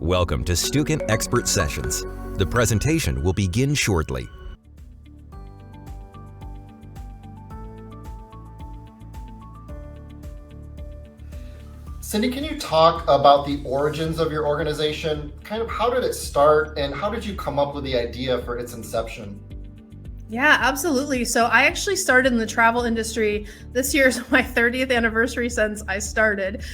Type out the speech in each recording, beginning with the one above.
Welcome to 𝐒𝐭𝐮 Expert Sessions. The presentation will begin shortly. Cyndi, can you talk about the origins of your organization? Kind of how did it start and how did you come up with the idea for its inception? Yeah, absolutely. So I actually started in the travel industry. This year is my 30th anniversary since I started.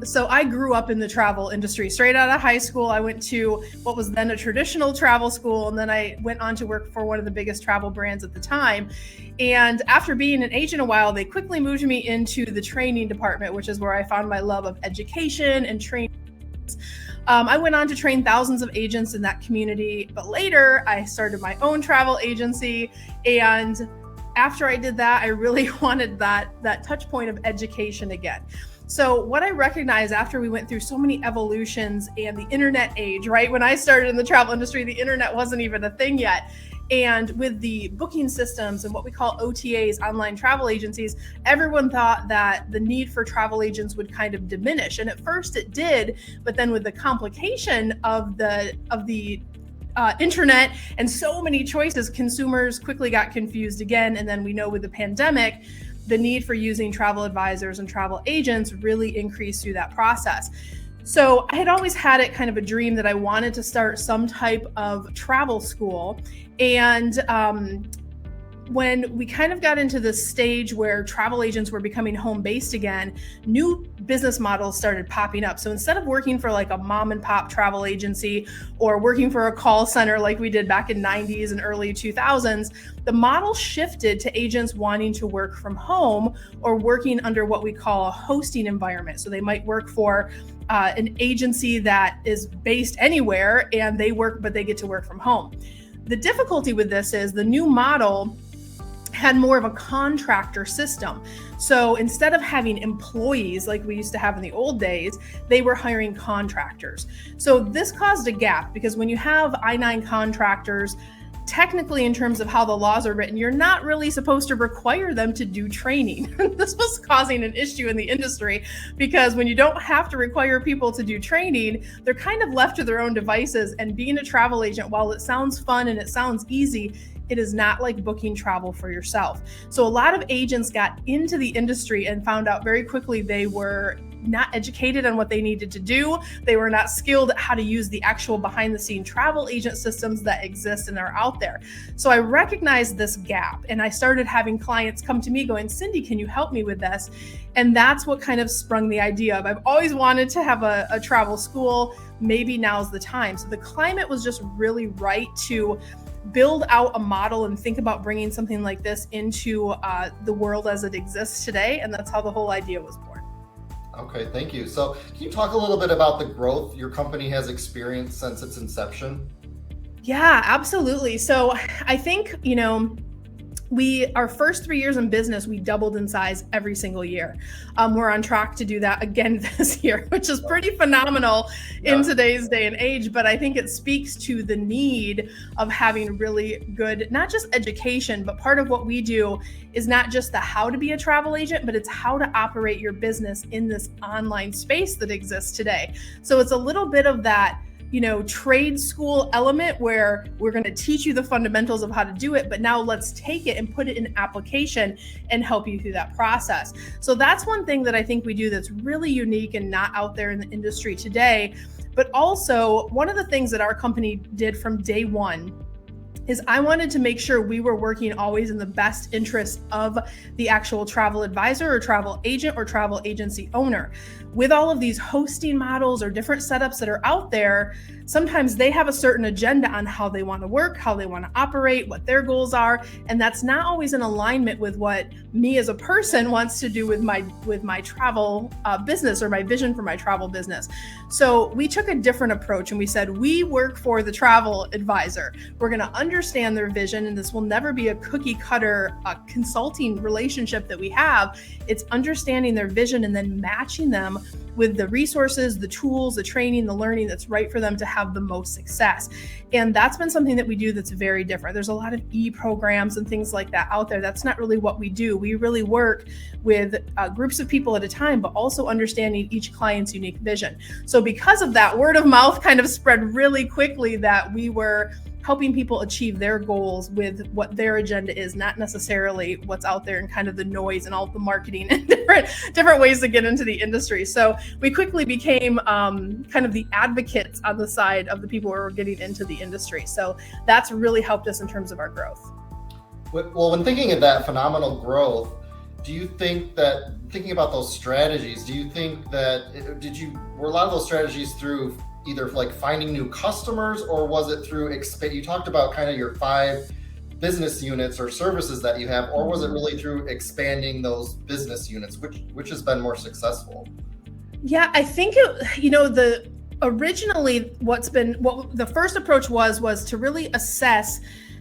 So I grew up in the travel industry. Straight out of high school, I went to what was then a traditional travel school, and then I went on to work for one of the biggest travel brands at the time. And after being an agent a while, they quickly moved me into the training department, which is where I found my love of education and training. I went on to train thousands of agents in that community, but later I started my own travel agency. And after I did that, I really wanted that touch point of education again. So what I recognized after we went through so many evolutions and the internet age, right? When I started in the travel industry, the internet wasn't even a thing yet. And with the booking systems and what we call OTAs, online travel agencies, everyone thought that the need for travel agents would kind of diminish. And at first it did, but then with the complication of the internet and so many choices, consumers quickly got confused again. And then we know with the pandemic, the need for using travel advisors and travel agents really increased through that process. So I had always had it kind of a dream that I wanted to start some type of travel school. And when we kind of got into this stage where travel agents were becoming home-based again, new business models started popping up. So instead of working for like a mom and pop travel agency or working for a call center like we did back in 90s and early 2000s, the model shifted to agents wanting to work from home or working under what we call a hosting environment. So they might work for an agency that is based anywhere and they work, but they get to work from home. The difficulty with this is the new model had more of a contractor system. So instead of having employees like we used to have in the old days, they were hiring contractors. So this caused a gap because when you have I-9 contractors, technically in terms of how the laws are written, you're not really supposed to require them to do training. This was causing an issue in the industry because when you don't have to require people to do training, they're kind of left to their own devices. And being a travel agent, while it sounds fun and it sounds easy, it is not like booking travel for yourself. So a lot of agents got into the industry and found out very quickly they were not educated on what they needed to do. They were not skilled at how to use the actual behind the scene travel agent systems that exist and are out there. So I recognized this gap and I started having clients come to me going, Cyndi, can you help me with this? And that's what kind of sprung the idea of, I've always wanted to have a travel school. Maybe now's the time. So the climate was just really right to build out a model and think about bringing something like this into the world as it exists today. And that's how the whole idea was born. Okay, thank you. So can you talk a little bit about the growth your company has experienced since its inception? Yeah, absolutely. So I think, our first 3 years in business, we doubled in size every single year. We're on track to do that again this year, which is pretty phenomenal in today's day and age. But I think it speaks to the need of having really good, not just education, but part of what we do is not just the how to be a travel agent, but it's how to operate your business in this online space that exists today. So it's a little bit of that trade school element where we're going to teach you the fundamentals of how to do it, but now let's take it and put it in application and help you through that process. So that's one thing that I think we do that's really unique and not out there in the industry today. But also one of the things that our company did from day one is I wanted to make sure we were working always in the best interest of the actual travel advisor or travel agent or travel agency owner. With all of these hosting models or different setups that are out there, sometimes they have a certain agenda on how they want to work, how they want to operate, what their goals are, and that's not always in alignment with what me as a person wants to do with my travel business or my vision for my travel business. So we took a different approach and we said, we work for the travel advisor. We're going to understand understand their vision, and this will never be a cookie cutter consulting relationship that we have. It's understanding their vision and then matching them with the resources, the tools, the training, the learning that's right for them to have the most success. And that's been something that we do that's very different. There's a lot of programs and things like that out there. That's not really what we do. We really work with groups of people at a time, but also understanding each client's unique vision. So because of that, word of mouth kind of spread really quickly that we were helping people achieve their goals with what their agenda is, not necessarily what's out there and kind of the noise and all the marketing and different ways to get into the industry. So we quickly became kind of the advocates on the side of the people who were getting into the industry. So that's really helped us in terms of our growth. Well, when thinking of that phenomenal growth, do you think that, thinking about those strategies, do you think that, were a lot of those strategies through either like finding new customers, or was it through you talked about kind of your 5 business units or services that you have, or was it really through expanding those business units? Which has been more successful? Yeah, I think originally what the first approach was to really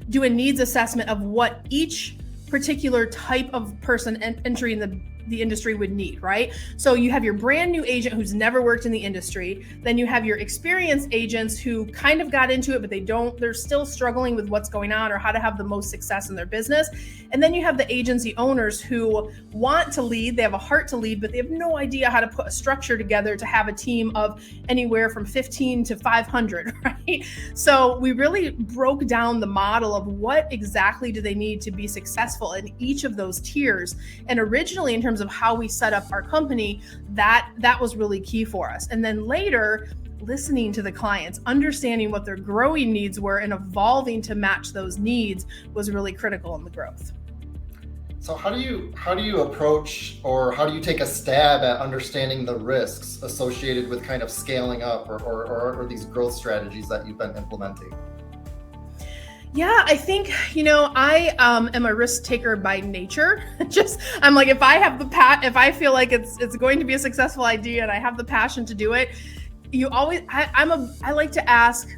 do a needs assessment of what each particular type of person entering the industry would need, right? So you have your brand new agent who's never worked in the industry. Then you have your experienced agents who kind of got into it, but they're still struggling with what's going on or how to have the most success in their business. And then you have the agency owners who want to lead, they have a heart to lead, but they have no idea how to put a structure together to have a team of anywhere from 15 to 500, right? So we really broke down the model of what exactly do they need to be successful in each of those tiers. And originally, in terms of how we set up our company, that was really key for us. And then later, listening to the clients, understanding what their growing needs were and evolving to match those needs was really critical in the growth. So how do you approach, or how do you take a stab at understanding the risks associated with kind of scaling up or these growth strategies that you've been implementing? Yeah, I think, I am a risk taker by nature. I'm like, if I feel like it's going to be a successful idea and I have the passion to do it, I like to ask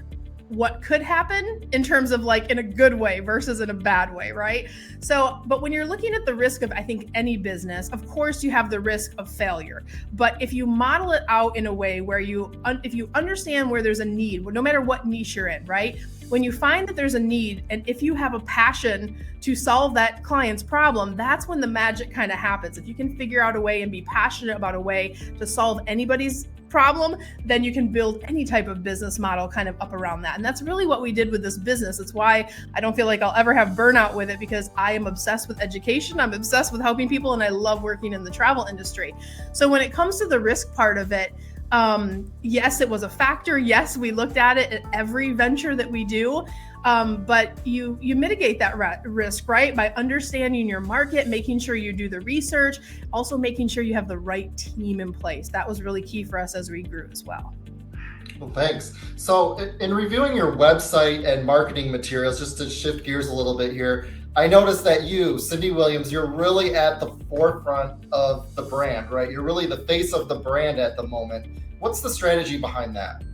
what could happen in terms of like in a good way versus in a bad way, right? So, but when you're looking at the risk of, I think, any business, of course you have the risk of failure. But if you model it out in a way where if you understand where there's a need, no matter what niche you're in, right? When you find that there's a need, and if you have a passion to solve that client's problem, that's when the magic kind of happens. If you can figure out a way and be passionate about a way to solve anybody's problem, then you can build any type of business model kind of up around that. And that's really what we did with this business. It's why I don't feel like I'll ever have burnout with it, because I am obsessed with education. I'm obsessed with helping people, and I love working in the travel industry. So when it comes to the risk part of it, yes, it was a factor. Yes, we looked at it at every venture that we do. But you mitigate that risk, right? By understanding your market, making sure you do the research, also making sure you have the right team in place. That was really key for us as we grew as well. Well, thanks. So in reviewing your website and marketing materials, just to shift gears a little bit here, I noticed that you, Cyndi Williams, you're really at the forefront of the brand, right? You're really the face of the brand at the moment. What's the strategy behind that?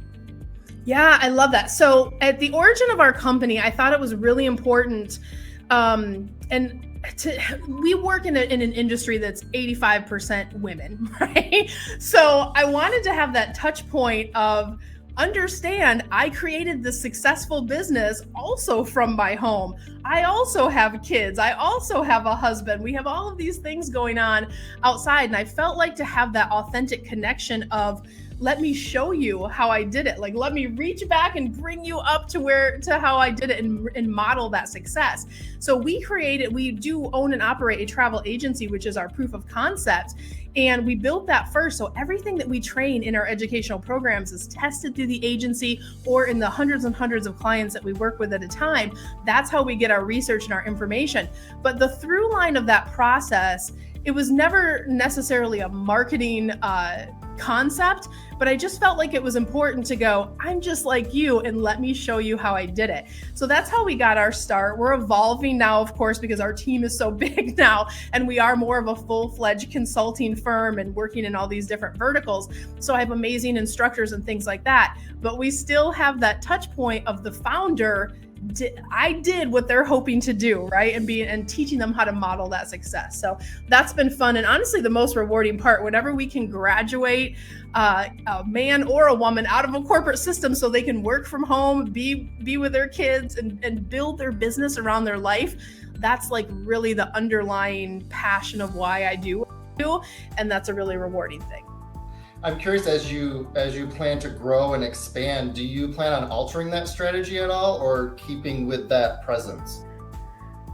Yeah, I love that. So at the origin of our company, I thought it was really important. We work in an industry that's 85% women, right? So I wanted to have that touch point of understand I created this successful business also from my home. I also have kids. I also have a husband. We have all of these things going on outside. And I felt like to have that authentic connection of, let me show you how I did it. Like, let me reach back and bring you up to how I did it and model that success. So we do own and operate a travel agency, which is our proof of concept. And we built that first. So everything that we train in our educational programs is tested through the agency or in the hundreds and hundreds of clients that we work with at a time. That's how we get our research and our information. But the through line of that process, it was never necessarily a marketing concept, but I just felt like it was important to go, I'm just like you, and let me show you how I did it. So that's how we got our start. We're evolving now, of course, because our team is so big now, and we are more of a full-fledged consulting firm and working in all these different verticals. So I have amazing instructors and things like that, but we still have that touch point of the founder I did what they're hoping to do, right? And teaching them how to model that success. So that's been fun. And honestly, the most rewarding part, whenever we can graduate a man or a woman out of a corporate system so they can work from home, be with their kids and build their business around their life. That's like really the underlying passion of why I do what I do. And that's a really rewarding thing. I'm curious, as you plan to grow and expand, do you plan on altering that strategy at all or keeping with that presence?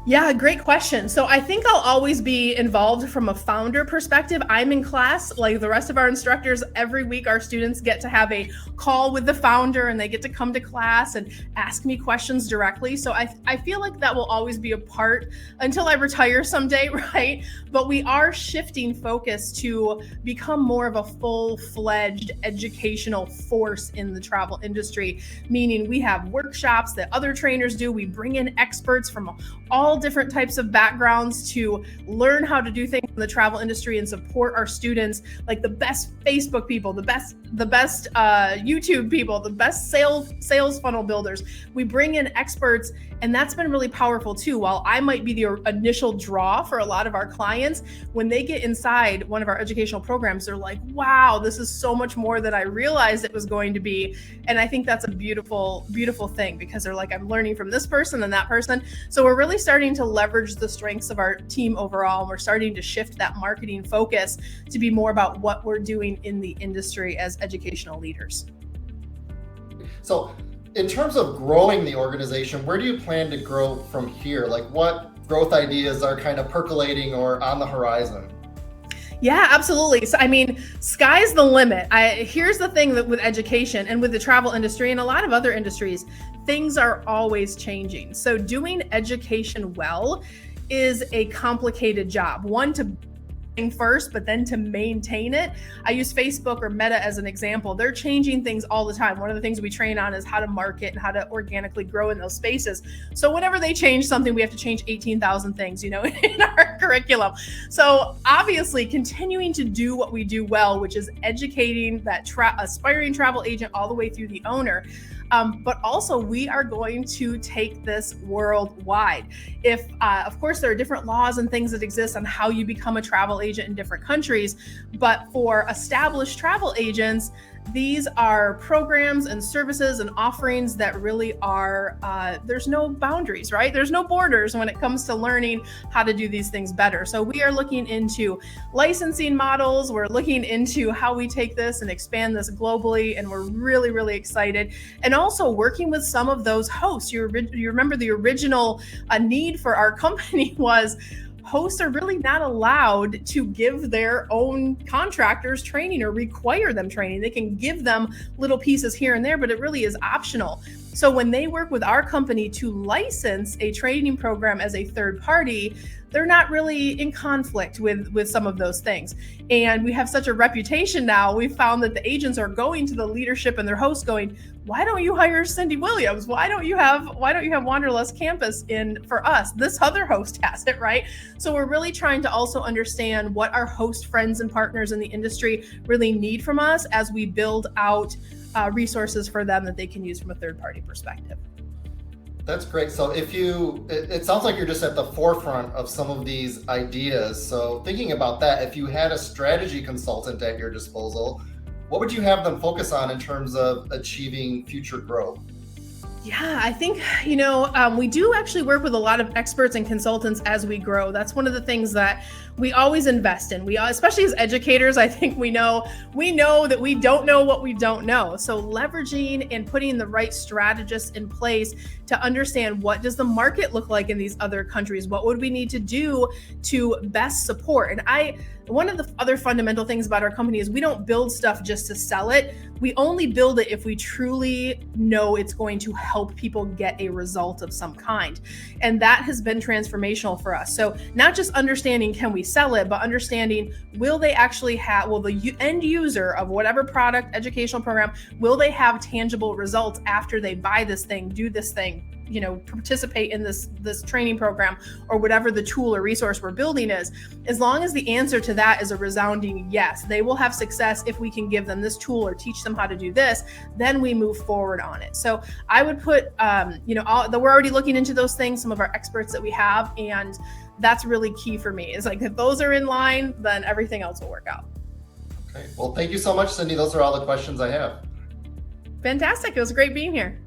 Yeah, great question. So I think I'll always be involved from a founder perspective. I'm in class like the rest of our instructors. Every week our students get to have a call with the founder and they get to come to class and ask me questions directly. So I feel like that will always be a part until I retire someday, right? But we are shifting focus to become more of a full-fledged educational force in the travel industry, meaning we have workshops that other trainers do. We bring in experts from all different types of backgrounds to learn how to do things in the travel industry and support our students, like the best Facebook people, the best YouTube people, the best sales funnel builders. We bring in experts, and that's been really powerful too. While I might be the initial draw for a lot of our clients, when they get inside one of our educational programs, they're like, wow, this is so much more than I realized it was going to be. And I think that's a beautiful, beautiful thing, because they're like, I'm learning from this person and that person. So we're really starting to leverage the strengths of our team overall. And we're starting to shift that marketing focus to be more about what we're doing in the industry as educational leaders. So in terms of growing the organization, where do you plan to grow from here? Like, what growth ideas are kind of percolating or on the horizon? Yeah, absolutely. So, I mean, sky's the limit. Here's the thing that with education and with the travel industry and a lot of other industries, things are always changing. So doing education well is a complicated job. One, to first, but then to maintain it. I use Facebook or Meta as an example. They're changing things all the time. One of the things we train on is how to market and how to organically grow in those spaces. So whenever they change something, we have to change 18,000 things, in our curriculum. So obviously continuing to do what we do well, which is educating that aspiring travel agent all the way through the owner. But also we are going to take this worldwide. Of course, there are different laws and things that exist on how you become a travel agent in different countries, but for established travel agents, these are programs and services and offerings that really are, there's no boundaries, right? There's no borders when it comes to learning how to do these things better. So we are looking into licensing models. We're looking into how we take this and expand this globally. And we're really, really excited. And also working with some of those hosts. You remember the original need for our company was hosts are really not allowed to give their own contractors training or require them training. They can give them little pieces here and there, but it really is optional. So when they work with our company to license a training program as a third party, they're not really in conflict with some of those things. And we have such a reputation now. We've found that the agents are going to the leadership and their hosts going, why don't you hire Cyndi Williams? Why don't you have Wanderlust campus in for us? This other host has it, right? So we're really trying to also understand what our host friends and partners in the industry really need from us as we build out resources for them that they can use from a third-party perspective. That's great. So it sounds like you're just at the forefront of some of these ideas. So thinking about that, if you had a strategy consultant at your disposal, what would you have them focus on in terms of achieving future growth? Yeah, I think, we do actually work with a lot of experts and consultants as we grow. That's one of the things that we always invest in. We, especially as educators, I think we know that we don't know what we don't know. So leveraging and putting the right strategists in place to understand what does the market look like in these other countries? What would we need to do to best support? And one of the other fundamental things about our company is we don't build stuff just to sell it. We only build it if we truly know it's going to help people get a result of some kind. And that has been transformational for us. So not just understanding, can we sell it, but understanding, will they actually have, will the end user of whatever product, educational program, will they have tangible results after they buy this thing, do this thing, you know, participate in this training program or whatever the tool or resource we're building is. As long as the answer to that is a resounding yes, they will have success if we can give them this tool or teach them how to do this, then we move forward on it. So I would put, you know, we're already looking into those things, some of our experts that we have, and that's really key for me. Is like, if those are in line, then everything else will work out. Okay, well, thank you so much, Cyndi. Those are all the questions I have. Fantastic. It was great being here.